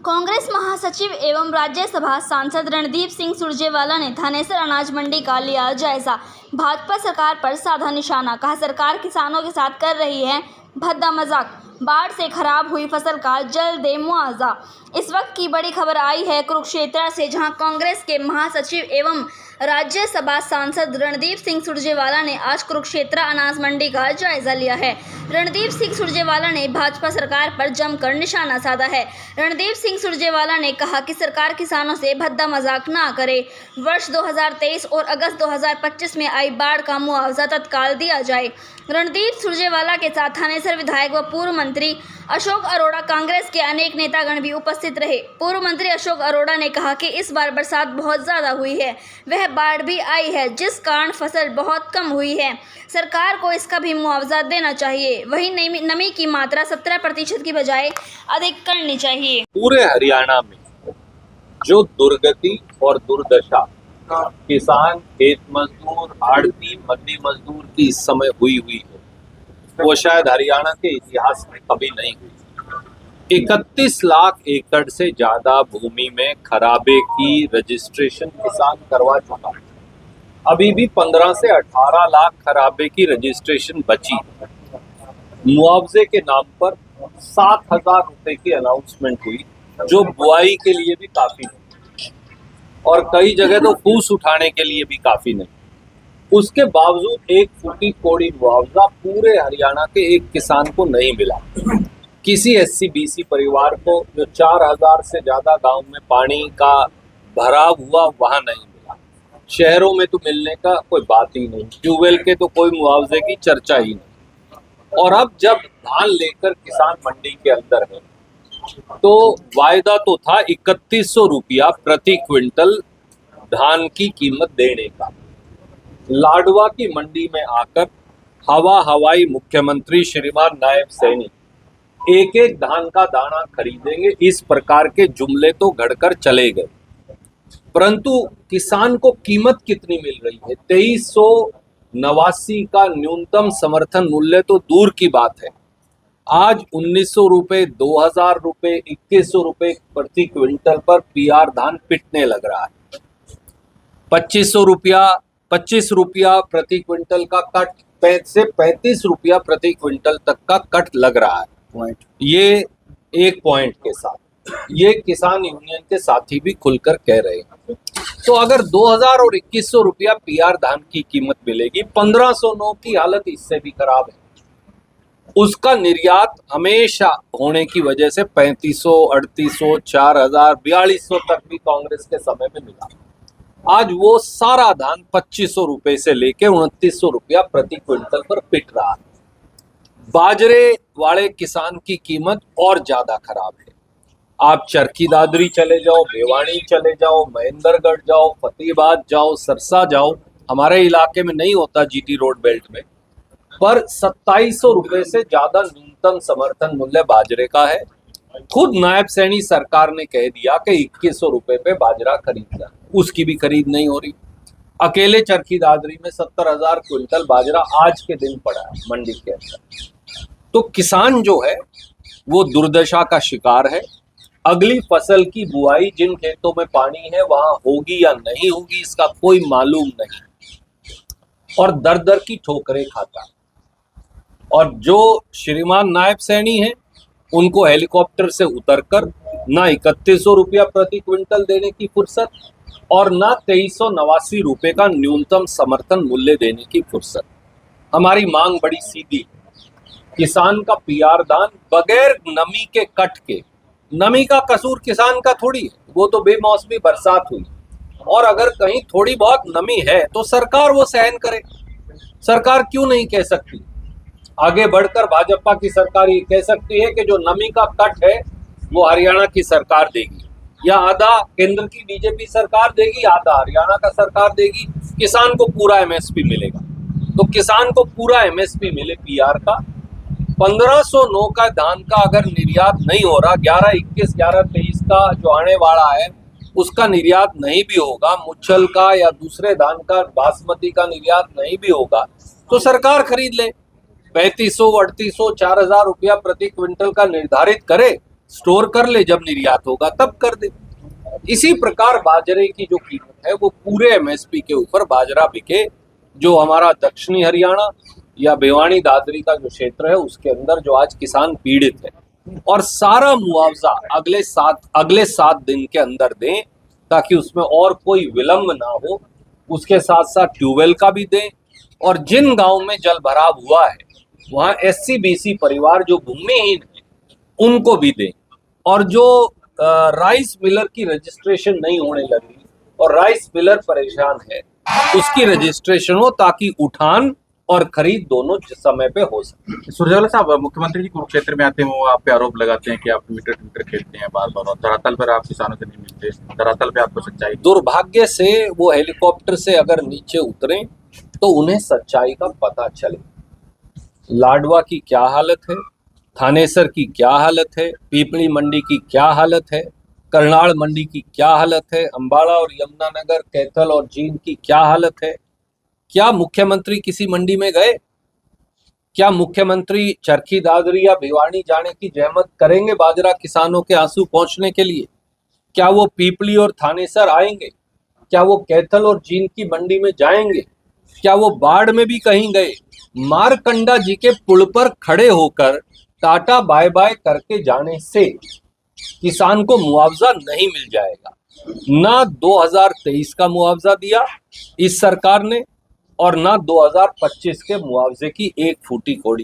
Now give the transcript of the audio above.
कांग्रेस महासचिव एवं राज्यसभा सांसद रणदीप सिंह सुरजेवाला ने थानेसर अनाज मंडी का लिया जायजा। भाजपा सरकार पर साधा निशाना, कहा सरकार किसानों के साथ कर रही है भद्दा मजाक, बाढ़ से खराब हुई फसल का जल्द दे मुआवजा। इस वक्त की बड़ी खबर आई है कुरुक्षेत्र से, जहां कांग्रेस के महासचिव एवं राज्यसभा सांसद रणदीप सिंह सुरजेवाला ने आज कुरुक्षेत्र अनाज मंडी का जायजा लिया है। रणदीप सिंह सुरजेवाला ने भाजपा सरकार पर जमकर निशाना साधा है। रणदीप सिंह सुरजेवाला ने कहा कि सरकार किसानों से भद्दा मजाक ना करे। वर्ष 2023 और अगस्त 2025 में आई बाढ़ का मुआवजा तत्काल दिया जाए। रणदीप सुरजेवाला के साथ थानेसर विधायक व पूर्व मंत्री अशोक अरोड़ा, कांग्रेस के अनेक नेतागण भी उपस्थित रहे। पूर्व मंत्री अशोक अरोड़ा ने कहा कि इस बार बरसात बहुत ज़्यादा हुई है, वह बाढ़ भी आई है, जिस कारण फसल बहुत कम हुई है। सरकार को इसका भी मुआवजा देना चाहिए। वहीं नमी की मात्रा 17% की बजाय अधिक करनी चाहिए। पूरे हरियाणा में जो दुर्गति और दुर्दशा किसान, खेत मजदूर, आड़ती, मंडी मजदूर की इस समय हुई है, वो शायद हरियाणा के इतिहास में कभी नहीं हुई। 31 लाख एकड़ से ज्यादा भूमि में खराबे की रजिस्ट्रेशन किसान करवा चुका है। अभी भी 15 से 18 लाख खराबे की रजिस्ट्रेशन बची। मुआवजे के नाम पर 7,000 रुपए की अनाउंसमेंट हुई, जो बुआई के लिए भी काफी नहीं और कई जगह तो फूस उठाने के लिए भी काफी नहीं। उसके बावजूद एक फूटी कोड़ी मुआवजा पूरे हरियाणा के एक किसान को नहीं मिला। किसी SC-BC परिवार को जो 4,000 से ज्यादा गांव में पानी का भराव हुआ वहां नहीं मिला। शहरों में तो मिलने का कोई बात ही नहीं, ट्यूबवेल के तो कोई मुआवजे की चर्चा ही नहीं। और अब जब धान लेकर किसान मंडी के अंदर है तो वायदा तो था 3100 रुपया प्रति क्विंटल धान की कीमत देने का। लाडवा की मंडी में आकर हवाई मुख्यमंत्री श्रीमान नायब सैनी एक एक धान का दाना खरीदेंगे, इस प्रकार के जुमले तो घड़कर चले गए। परंतु किसान को कीमत कितनी मिल रही है? 2389 का न्यूनतम समर्थन मूल्य तो दूर की बात है, आज 1900 रुपए, 2000 रुपए, 2100 रुपए प्रति क्विंटल पर PR धान पिटने लग रहा है। 25 रुपया प्रति क्विंटल का कट से 35 रुपया प्रति क्विंटल तक का कट लग रहा है। ये एक पॉइंट के साथ ये किसान यूनियन के साथी भी खुलकर कह रहे हैं। तो अगर 2000 और 2100 रुपया PR धान की कीमत मिलेगी, 1509 की हालत इससे भी खराब है। उसका निर्यात हमेशा होने की वजह से 3500, 3800, 4000, 4200 तक भी कांग्रेस के समय में मिला। आज वो सारा धान 2500 रुपए से लेके 2900 रुपया प्रति क्विंटल पर पिट रहा है। बाजरे वाले किसान की कीमत और ज्यादा खराब है। आप चरखी दादरी चले जाओ, भिवानी चले जाओ, महेंद्रगढ़ जाओ, फतेहाबाद जाओ, सरसा जाओ, हमारे इलाके में नहीं होता GT रोड बेल्ट में, पर 2700 रुपए से ज्यादा न्यूनतम समर्थन मूल्य बाजरे का है। खुद नायब सैनी सरकार ने कह दिया कि 2100 रुपए पे बाजरा खरीदना, उसकी भी खरीद नहीं हो रही। अकेले चरखी दादरी में 70,000 क्विंटल बाजरा आज के दिन पड़ा है मंडी के अंदर। तो किसान जो है वो दुर्दशा का शिकार है। अगली फसल की बुआई जिन खेतों में पानी है वहां होगी या नहीं होगी इसका कोई मालूम नहीं, और दर दर की ठोकरें खाता है। और जो श्रीमान नायब सैनी है उनको हेलीकॉप्टर से उतरकर ना 3100 रुपया प्रति क्विंटल देने की फुर्सत और ना 2389 रुपए का न्यूनतम समर्थन मूल्य देने की फुर्सत। हमारी मांग बड़ी सीधी, किसान का PR दान बगैर नमी के कट के, नमी का कसूर किसान का थोड़ी है, वो तो बेमौसमी बरसात हुई, और अगर कहीं थोड़ी बहुत नमी है तो सरकार वो सहन करे। सरकार क्यों नहीं कह सकती? आगे बढ़कर भाजपा की सरकार ये कह सकती है कि जो नमी का कट है वो हरियाणा की सरकार देगी, या आधा केंद्र की BJP सरकार देगी, आधा हरियाणा का सरकार देगी। किसान को पूरा MSP मिलेगा। तो किसान को पूरा MSP मिले PR का। 1509 का धान का अगर निर्यात नहीं हो रहा, 11-21, 11-23 का जो आने वाला है उसका निर्यात नहीं भी होगा, मुच्छल का या दूसरे धान का, बासमती का निर्यात नहीं भी होगा, तो सरकार खरीद ले। 3500, 3800, 4000 रुपया प्रति क्विंटल का निर्धारित करे स्टोर कर ले, जब निर्यात होगा तब कर दे। इसी प्रकार बाजरे की जो कीमत है वो पूरे एमएसपी के ऊपर बाजरा बिके, जो हमारा दक्षिणी हरियाणा या भिवानी दादरी का जो क्षेत्र है उसके अंदर जो आज किसान पीड़ित है, और सारा मुआवजा अगले 7 दिन के अंदर दें, ताकि उसमें और कोई विलंब ना हो। उसके साथ साथ ट्यूबवेल का भी दें, और जिन गांव में जल भराव हुआ है वहां एससी बीसी परिवार जो भूमिहीन है उनको भी दें, और जो राइस मिलर की रजिस्ट्रेशन नहीं होने लगी और राइस मिलर परेशान है उसकी रजिस्ट्रेशन हो, ताकि उठान और खरीद दोनों समय पे हो सके। सुरजेवाला साहब, मुख्यमंत्री जी कुरुक्षेत्र में आते हैं, वो आप पे आरोप लगाते हैं कि आप ट्विटर खेलते हैं बार बार, और धरातल पर आप किसानों से नहीं मिलते, धरातल पे आपको सच्चाई। दुर्भाग्य से वो हेलीकॉप्टर से अगर नीचे उतरे तो उन्हें सच्चाई का पता चले। लाडवा की क्या हालत है, थानेसर की क्या हालत है, पीपली मंडी की क्या हालत है, करनाल मंडी की क्या हालत है, अंबाला और यमुनानगर, कैथल और जींद की क्या हालत है। क्या मुख्यमंत्री किसी मंडी में गए? क्या मुख्यमंत्री चरखी दादरी या भिवानी जाने की जहमत करेंगे बाजरा किसानों के आंसू पहुंचने के लिए? क्या वो पीपली और थानेसर आएंगे? क्या वो कैथल और जींद की मंडी में जाएंगे? क्या वो बाढ़ में भी कहीं गए? मारकंडा जी के पुल पर खड़े होकर टाटा बाय बाय करके जाने से किसान को मुआवजा नहीं मिल जाएगा। ना 2023 का मुआवजा दिया इस सरकार ने, और ना 2025 के मुआवजे की एक फूटी कोड़ी